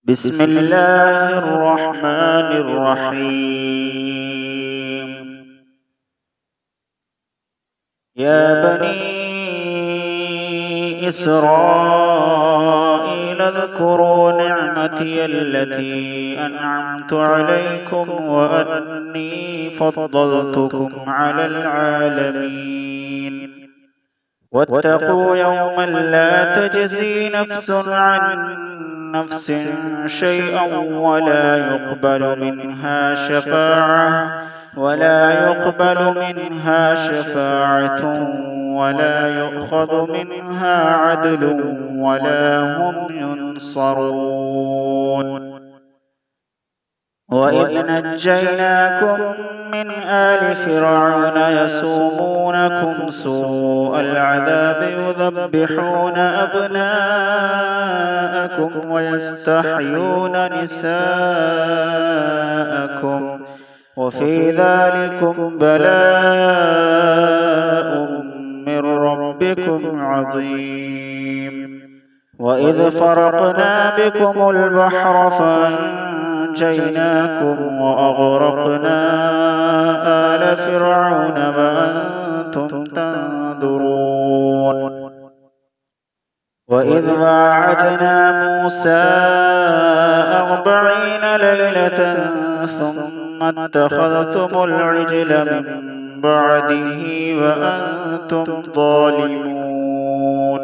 بسم الله الرحمن الرحيم. يا بني إسرائيل اذكروا نعمتي التي أنعمت عليكم وأني فضلتكم على العالمين. واتقوا يوما لا تجزي نفس عن نفس شيئا ولا يقبل منها شفاعة ولا يؤخذ منها عدل ولا هم ينصرون. وإذ نجيناكم من آل فرعون يسومونكم سوء العذاب يذبحون أبناءكم ويستحيون نساءكم وفي ذلكم بلاء من ربكم عظيم. وإذ فرقنا بكم البحر فأنجيناكم وأغرقنا آل فرعون وأنتم تنظرون. وإذ واعدنا موسى 40 ليلة ثم اتخذتم العجل من بعده وأنتم ظالمون.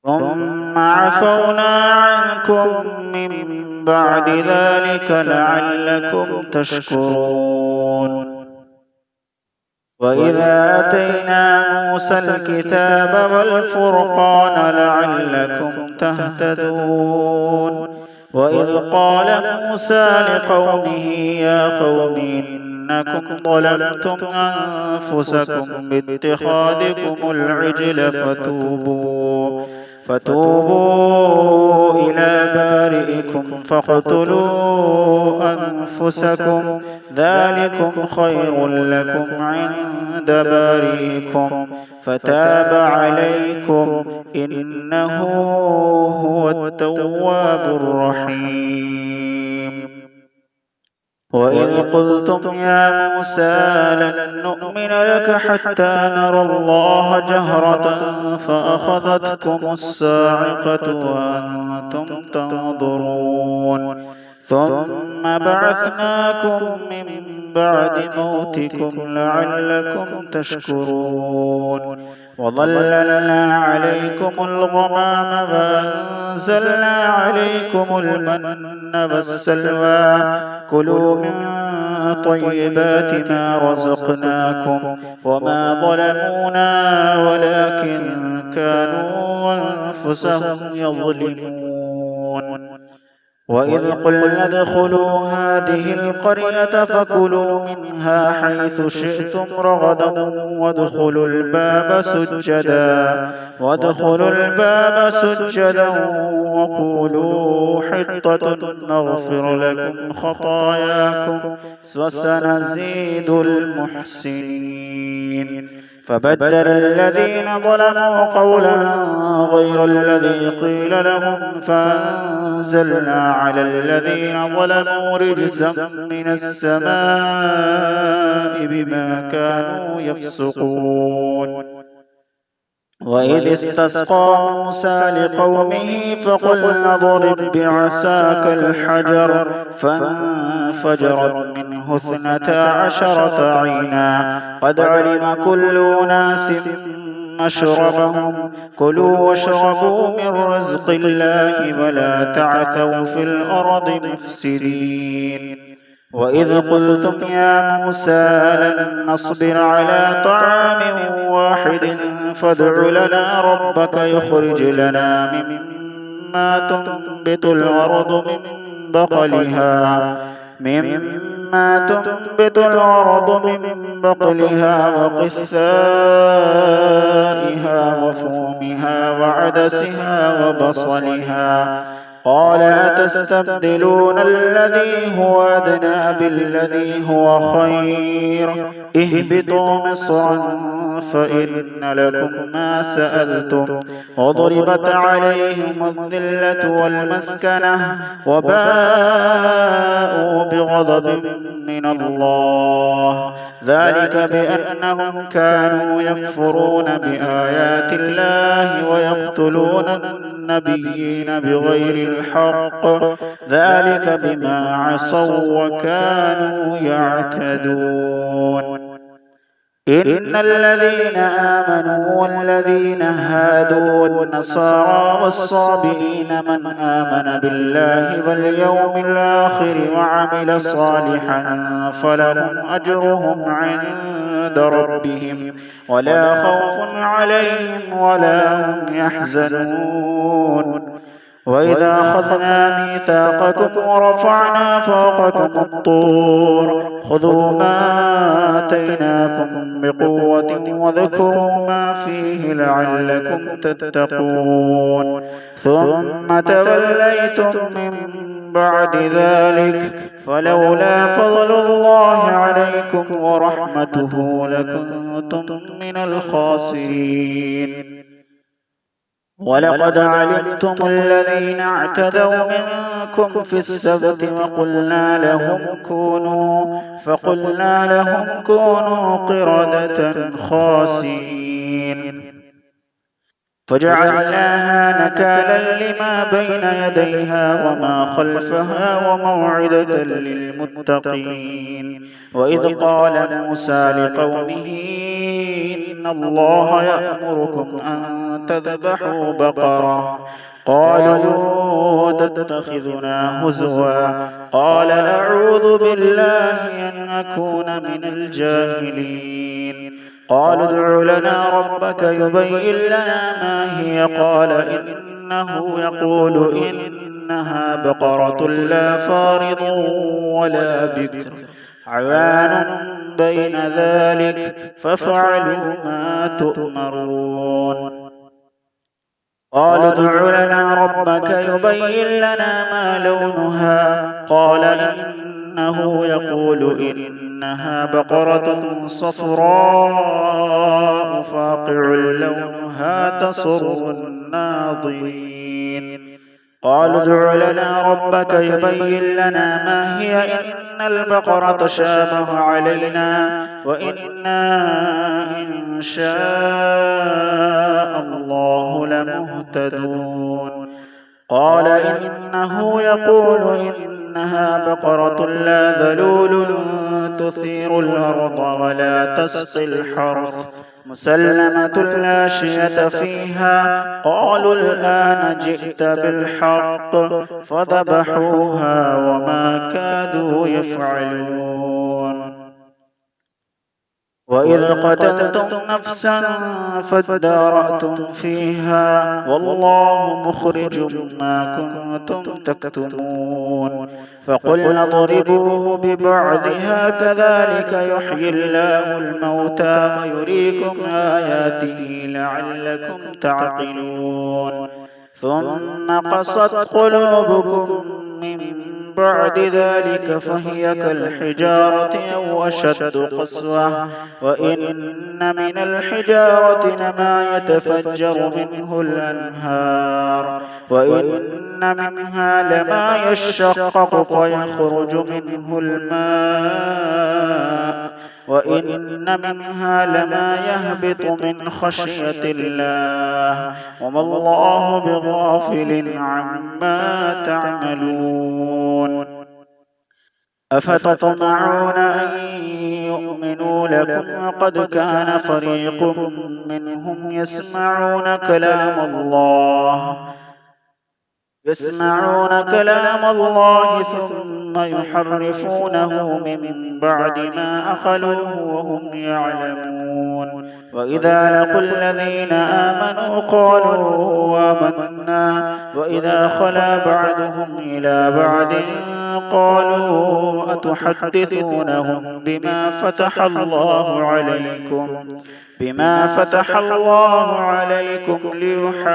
ثم عفونا عنكم من بعد ذلك لعلكم تشكرون. وإذا آتينا موسى الكتاب والفرقان لعلكم تهتدون. وإذ قال موسى لقومه يا قوم إنكم ظلمتم أنفسكم باتخاذكم العجل فتوبوا إلى بارئكم فاقتلوا أنفسكم ذلكم خير لكم عند بارئكم فتاب عليكم إنه هو التواب الرحيم. وإذ قلتم يا موسى لن نؤمن لك حتى نرى الله جهرة فأخذتكم الصاعقة وأنتم تنظرون. ثم بعثناكم من بعد موتكم لعلكم تشكرون. وظللنا عليكم الغمام وأنزلنا عليكم المن والسلوى كلوا من طيبات ما رزقناكم وما ظلمونا ولكن كانوا أنفسهم يظلمون. وإذ قلنا ادخلوا هذه القرية فكلوا منها حيث شئتم رغدا وادخلوا الباب سجدا وقولوا حطة نغفر لكم خطاياكم وسنزيد المحسنين. فبدل الذين ظلموا قولا غير الذي قيل لهم فأنزلنا على الذين ظلموا رجزا من السماء بما كانوا يفسقون. وإذ استسقى موسى لقومه فقلنا اضرب بعصاك الحجر فانفجرت منه 12 عينا قد علم كل أناس مشربهم كلوا واشربوا من رزق الله ولا تعثوا في الأرض مفسدين. وإذ قلتم يا موسى لن نصبر على طعام واحد فادع لنا ربك يخرج لنا مما تنبت الأرض من بقلها وقثائها وفومها وعدسها وبصلها قال أتستبدلون الذي هو أدنى بالذي هو خير اهبطوا مصرا فإن لكم ما سألتم وضربت عليهم الذلة والمسكنة وباءوا بغضب من الله ذلك بأنهم كانوا يكفرون بآيات الله ويقتلون النبيين بغير الحق ذلك بما عصوا وكانوا يعتدون إن الذين آمنوا والذين هادوا والنصارى والصابئين من آمن بالله واليوم الآخر وعمل صالحا فلهم أجرهم عند ربهم ولا خوف عليهم ولا هم يحزنون وإذا أخذنا ميثاقكم ورفعنا فوقكم الطور خذوا ما آتيناكم بقوة وذكروا ما فيه لعلكم تتقون ثم توليتم من بعد ذلك فلولا فضل الله عليكم ورحمته لكنتم من الخاسرين ولقد علمتم الذين اعتدوا منكم في السبت فقلنا لهم كونوا قردة خاسئين فجعلناها نكالا لما بين يديها وما خلفها وموعظة للمتقين وإذ قال موسى لقومه إن الله يأمركم أن تذبحوا بقرة قالوا تتخذنا هزوا قال أعوذ بالله أن أكون من الجاهلين قالوا ادع لنا ربك يبين لنا ما هي قال إنه يقول إنها بقرة لا فارض ولا بكر عوان بين ذلك فافعلوا ما تؤمرون قالوا ادع لنا ربك يبين لنا ما لونها قال إنه يقول إنها بقرة صفراء فاقع لونها تسر الناظرين قالوا ادع لنا ربك يبين لنا ما هي إن البقرة شابه علينا وإنا إن شاء الله لمهتدون قال إنه يقول إنها بقرة لا ذلول تثير الأرض ولا تسقي الحرث مسلمة لا شية فيها قالوا الآن جئت بالحق فذبحوها وما كادوا يفعلون وإذ قتلتم نفسا فادارأتم فيها والله مخرج ما كنتم تكتمون فقلنا اضربوه ببعضها كذلك يحيي الله الموتى ويريكم آياته لعلكم تعقلون ثم قست قلوبكم من بعد ذلك فهي كالحجارة أو أشد قسوة وإن من الحجارة لما يتفجر منه الأنهار وإن منها لما يشقق فيخرج منه الماء وإن منها لما يهبط من خشية الله وما الله بغافل عما تعملون أفتطمعون أن يؤمنوا لكم وقد كان فريق منهم يسمعون كلام الله ثم يحرفونه من بعد ما أخلوه وهم يعلمون وإذا لقوا الذين آمنوا قالوا آمنا وإذا خلا بعضهم إلى بعض قالوا أتحدثونهم بما فتح الله عليكم ليحاجوكم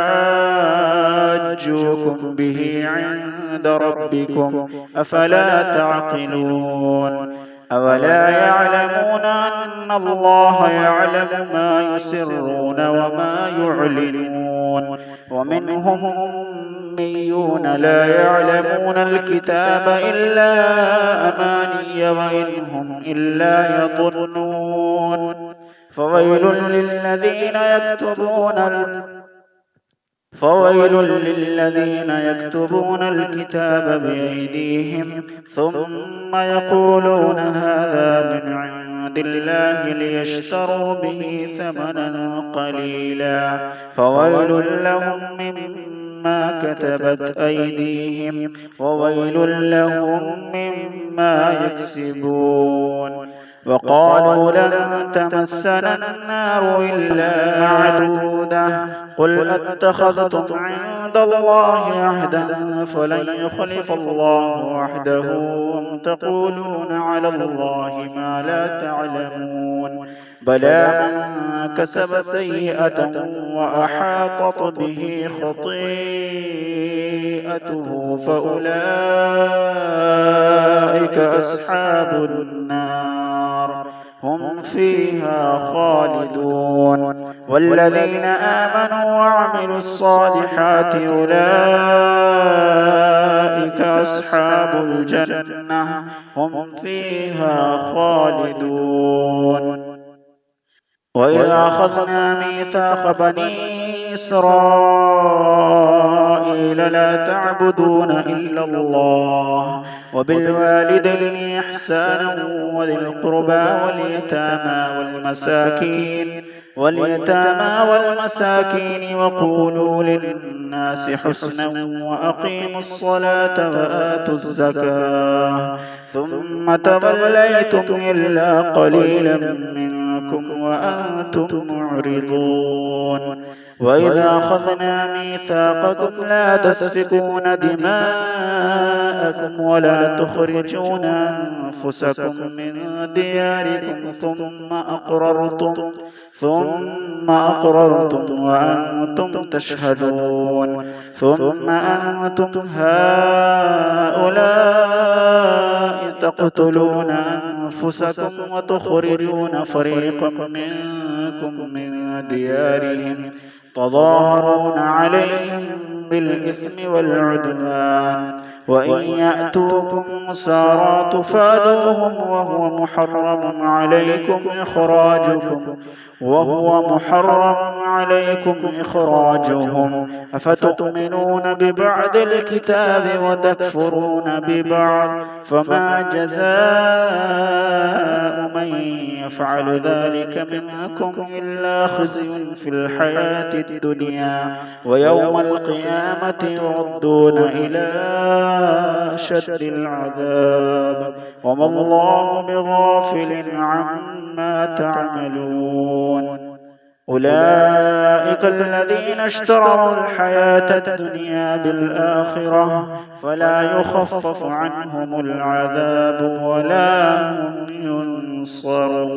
به عند ربكم أفلا تعقلون أولا يعلمون أن الله يعلم ما يسرون وما يعلنون ومنهم أميون لا يعلمون الكتاب إلا أماني وإن هم إلا يظنون فويل للذين يكتبون الكتاب بأيديهم ثم يقولون هذا من عند الله ليشتروا به ثمنا قليلا فويل لهم مما كتبت أيديهم وويل لهم مما يكسبون وقالوا لن تمسنا النار إلا معدودة قل أتخذتم عند الله عهدا فلن يخلف الله وعده أم تقولون على الله ما لا تعلمون بلى من كسب سيئة وأحاطت به خطيئته فأولئك أصحاب النار هم فيها خالدون والذين آمنوا وعملوا الصالحات أولئك أصحاب الجنة هم فيها خالدون وإذا أخذنا ميثاق بني إسرائيل لا تعبدون إلا الله وبالوالدين إحسانا وذي القربى واليتامى والمساكين وقولوا للناس حسنا وأقيموا الصلاة وآتوا الزكاة ثم توليتم إلا قليلا منكم وأنتم معرضون وإذا أخذنا ميثاقكم لا تسفكون دماءكم ولا تخرجون أنفسكم من دياركم ثم أقررتم وأنتم تشهدون ثم أنتم هؤلاء تقتلون أنفسكم وتخرجون فريقا منكم من ديارهم تظاهرون عليهم بالإثم والعدوان وإن يأتوكم مسارى تفادوهم وهو محرم عليكم إخراجهم أفتؤمنون ببعض الكتاب وتكفرون ببعض فما جزاء من يفعل ذلك منكم إلا خزي في الحياة الدنيا ويوم القيامة يردون إلى أشد العذاب وما الله بغافل عما تعملون أولئك الذين اشتروا الحياة الدنيا بالآخرة فلا يخفف عنهم العذاب ولا هم ينصرون.